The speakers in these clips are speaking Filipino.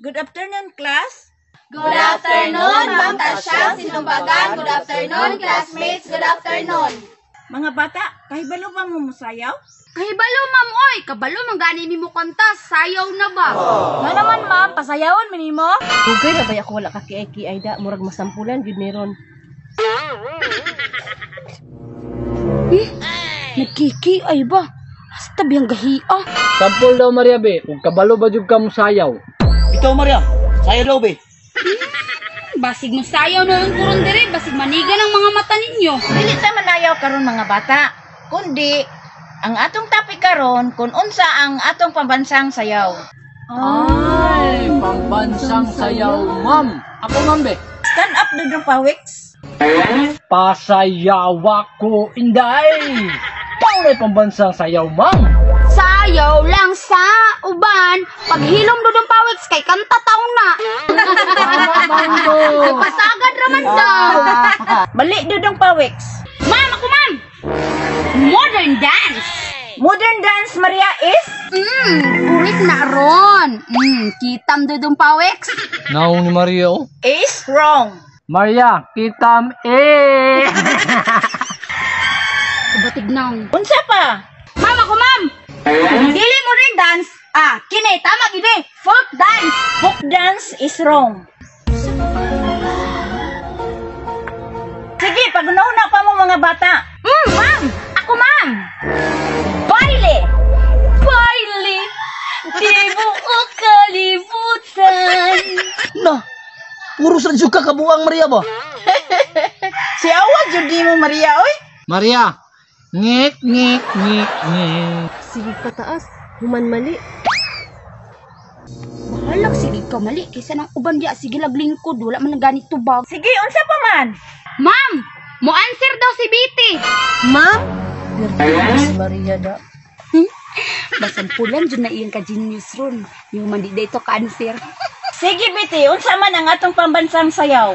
Good afternoon, class. Good afternoon, Ma'am Tasha, Sinumbagan. Good afternoon, classmates. Good afternoon. Mga bata, kahibalo ba mo musayaw? Kahibalo, ma'am, oy. Kabalo, manggani mi mo kanta. Sayaw na ba? Nga naman, ma'am. Pasayawon, minimo. Ugay na ba ako wala kaki-aki ay da. Murag masampulan, yun meron. Nagkiki, ay ba? Hasta biyang gahiya. Sampol daw Maria be, kung kabalo ba jud ka mo sayaw. Ikaw Maria, sayaw daw be. Basig mo sayaw na yung kurong dire. Basig maniga ng mga mata ninyo. Dili ta manayaw karon mga bata, kundi ang atong topic karon kung unsa ang atong pambansang sayaw. Ay, pambansang sayaw, ma'am. Ako ma'am be. Stand up Dudong Pawiks. Pasayaw ako, inday. Paulay pambansang sayaw, ma'am. Sayaw lang sa uban. Paghilom dudong pawiks kay kanta taong na. Pasagad raman daw. Bali Dudong Pawiks. Ma'am, ako ma'am. Modern dance. Modern dance Maria is Kurik na ron. Kitam dudong pawiks. Naong ni Maria, oh. is wrong. Maria, kitam eh. Batig nang. Unsa pa? Ma'am, ako ma'am. Dili mo rin dance. Kini, tama gini. Folk dance. Folk dance is wrong. Sige, pag-una pa mo mga bata. Ma'am, ako ma'am. Baile! Baile, di mo ko kalimutan. Na, puro sa ka kabuang Maria ba? Si Awa, jud di mo Maria, oy. Maria, ngik, ngik, ngik, ngik. Sige pataas, human mali. Bahalag, sige ka mali. Kaysa ng uban diya, sige laglingkod. Wala man na ganito ba? Sige, unsa pa man? Ma'am, mo answer daw si Biti. Ma'am? Birthday si Maria da. Basampulan dyan na iyang ka-genius ron. Yung mandi dito ka-answer. Sige, Biti, unsa man ang atong pambansang sayaw?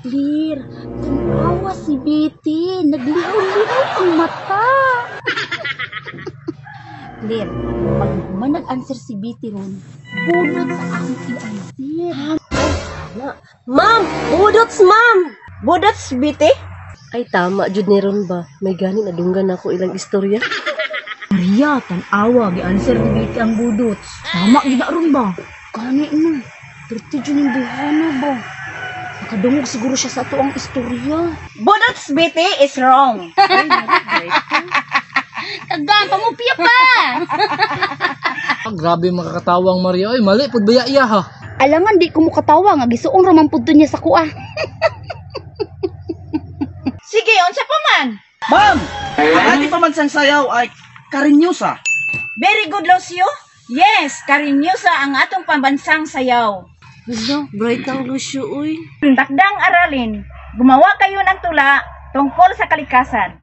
Clear, tanawa si Biti. Naglihaw-lihaw ang mata. Clear, pag man nag-answer si Biti ron, bunod sa akong i-answer. Ma'am! Budots, ma'am! Budots, Biti? Ay tama, jud neron ba? May gani nadunggan ako ilang istorya. Maria, tanawa. Gi-answer ni Biti ang budots. Tama, ginaron ba? Gani na. Dirti dyan yung buhana ba? Nakadungog siguro siya sa ito ang istorya. Budots, Biti is wrong. Kagang, pamupya pa! Grabe makakatawang Maria. Ay, mali, pudbaya iya ha. Alangan, di ko mo katawa nga. Gisuong raman po niya sa kuha. Sige, unsa pa man? Ma'am, ang ating pambansang sayaw ay Karinyusa. Very good, Lucio. Yes, Karinyusa ang atong pambansang sayaw. Hala, bright ang Lucio, uy. Takdang aralin, gumawa kayo ng tula tungkol sa kalikasan.